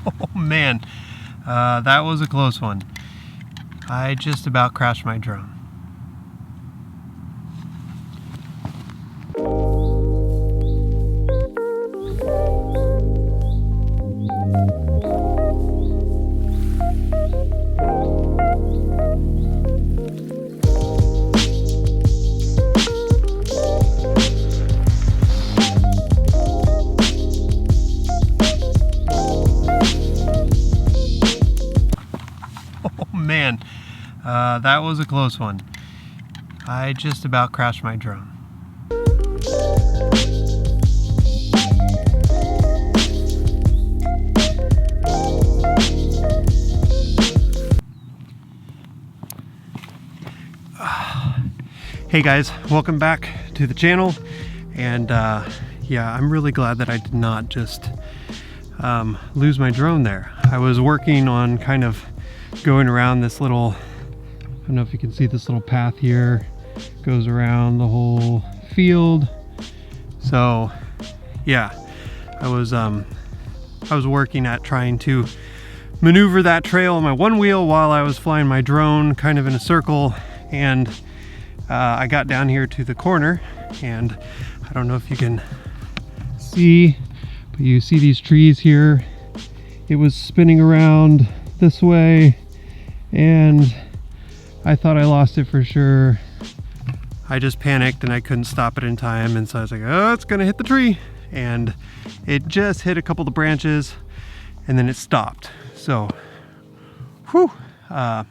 Oh man, that was a close one. I just about crashed my drone. Man, that was a close one. I just about crashed my drone. Hey guys, welcome back to the channel. And yeah, I'm really glad that I did not just lose my drone there. I was working on kind of going around this little, I don't know if you can see this little path here, goes around the whole field. So yeah, I was working at trying to maneuver that trail on my one wheel while I was flying my drone kind of in a circle. And I got down here to the corner, and I don't know if you can see, but you see these trees here. It was spinning around this way, and I thought I lost it for sure. I just panicked and I couldn't stop it in time, and so I was like, oh, it's gonna hit the tree, and it just hit a couple of the branches and then it stopped. So whew, that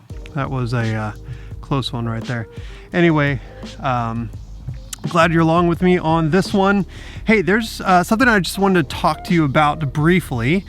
was a close one right there. Anyway, glad you're along with me on this one. Hey, there's something I just wanted to talk to you about briefly.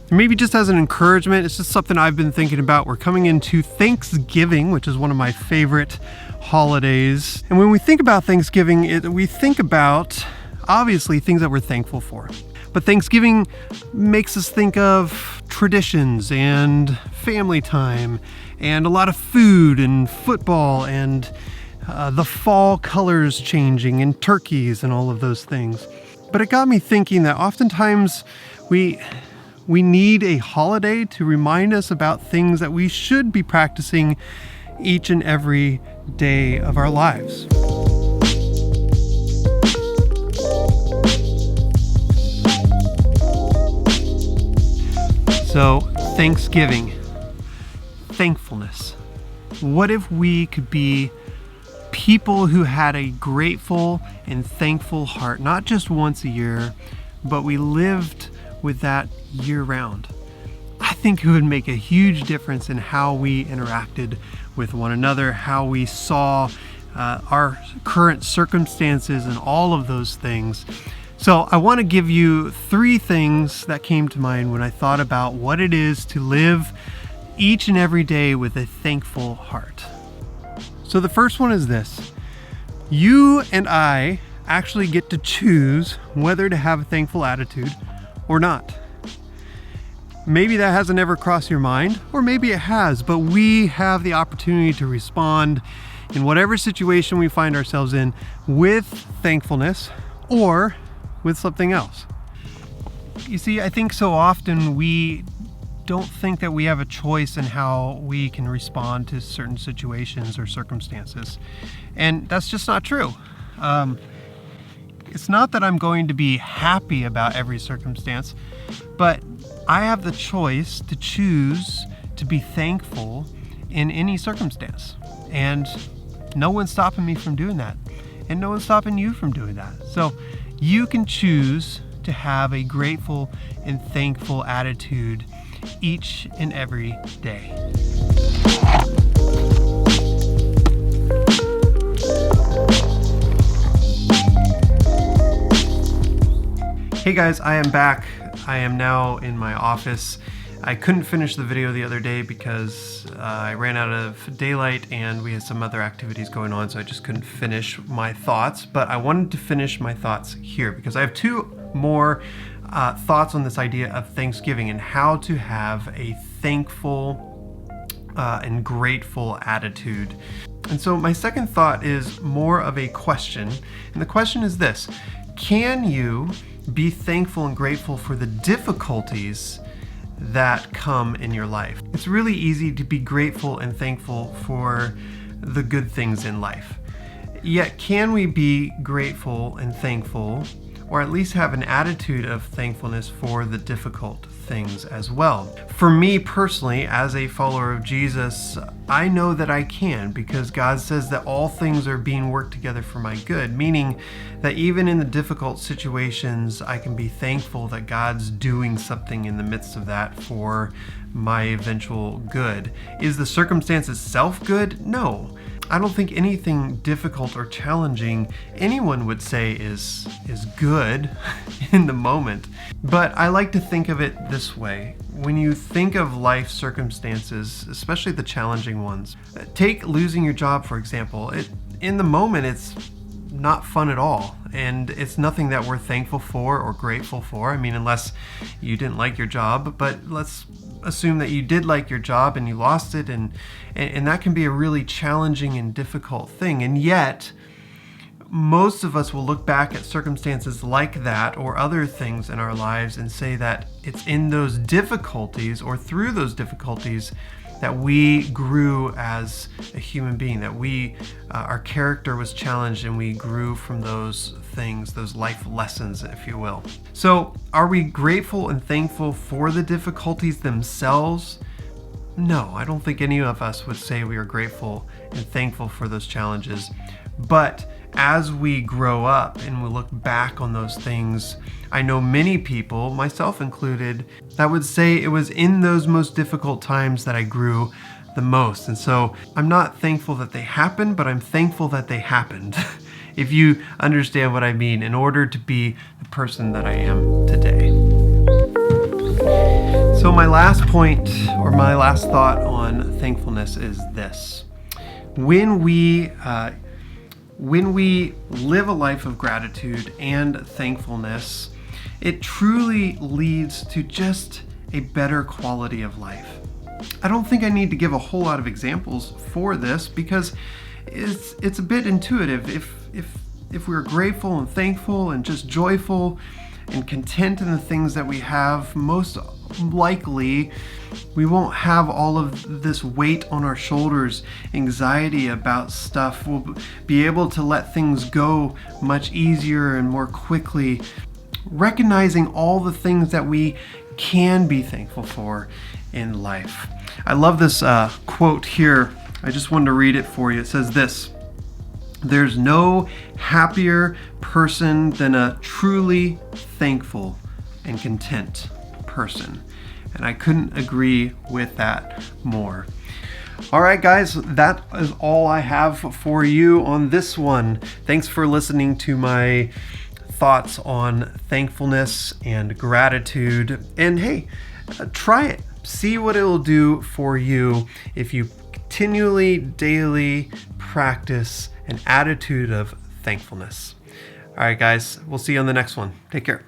Maybe just as an encouragement. It's just something I've been thinking about. We're coming into Thanksgiving, which is one of my favorite holidays. And when we think about Thanksgiving, we think about, obviously, things that we're thankful for. But Thanksgiving makes us think of traditions and family time and a lot of food and football and the fall colors changing and turkeys and all of those things. But it got me thinking that oftentimes we need a holiday to remind us about things that we should be practicing each and every day of our lives. So, Thanksgiving, thankfulness. What if we could be people who had a grateful and thankful heart, not just once a year, but we lived with that year-round? I think it would make a huge difference in how we interacted with one another, how we saw our current circumstances and all of those things. So I want to give you 3 things that came to mind when I thought about what it is to live each and every day with a thankful heart. So the first one is this: you and I actually get to choose whether to have a thankful attitude or not. Maybe that hasn't ever crossed your mind, or maybe it has, but we have the opportunity to respond in whatever situation we find ourselves in with thankfulness or with something else. You see, I think so often we don't think that we have a choice in how we can respond to certain situations or circumstances. And that's just not true. It's not that I'm going to be happy about every circumstance, but I have the choice to choose to be thankful in any circumstance. And no one's stopping me from doing that. And no one's stopping you from doing that. So you can choose to have a grateful and thankful attitude each and every day. Hey guys, I am back. I am now in my office. I couldn't finish the video the other day because I ran out of daylight and we had some other activities going on, so I just couldn't finish my thoughts. But I wanted to finish my thoughts here because I have 2 more thoughts on this idea of Thanksgiving and how to have a thankful and grateful attitude. And so my second thought is more of a question, and the question is this: can you be thankful and grateful for the difficulties that come in your life. It's really easy to be grateful and thankful for the good things in life. Yet, can we be grateful and thankful, or at least have an attitude of thankfulness for the difficult things as well? For me personally, as a follower of Jesus, I know that I can, because God says that all things are being worked together for my good, meaning that even in the difficult situations, I can be thankful that God's doing something in the midst of that for my eventual good. Is the circumstance itself good? No. I don't think anything difficult or challenging anyone would say is good in the moment. But I like to think of it this way. When you think of life circumstances, especially the challenging ones, take losing your job, for example. In the moment, it's not fun at all, and it's nothing that we're thankful for or grateful for. I mean, unless you didn't like your job, but let's assume that you did like your job and you lost it, and that can be a really challenging and difficult thing. And yet, most of us will look back at circumstances like that or other things in our lives and say that it's in those difficulties or through those difficulties that we grew as a human being, that our character was challenged and we grew from those things, those life lessons, if you will. So are we grateful and thankful for the difficulties themselves? No, I don't think any of us would say we are grateful and thankful for those challenges. But as we grow up and we look back on those things, I know many people, myself included, that would say it was in those most difficult times that I grew the most. And so I'm not thankful that they happened, but I'm thankful that they happened. If you understand what I mean, in order to be the person that I am today. So my last point, or my last thought on thankfulness is this. When we live a life of gratitude and thankfulness, it truly leads to just a better quality of life. I don't think I need to give a whole lot of examples for this, because it's a bit intuitive. If we're grateful and thankful and just joyful and content in the things that we have, most likely we won't have all of this weight on our shoulders, anxiety about stuff. We'll be able to let things go much easier and more quickly, recognizing all the things that we can be thankful for in life. I love this quote here. I just wanted to read it for you. It says this: "There's no happier person than a truly thankful and content person." And I couldn't agree with that more. All right, guys, that is all I have for you on this one. Thanks for listening to my thoughts on thankfulness and gratitude. And hey, try it. See what it will do for you if you continually, daily practice an attitude of thankfulness. All right, guys, we'll see you on the next one. Take care.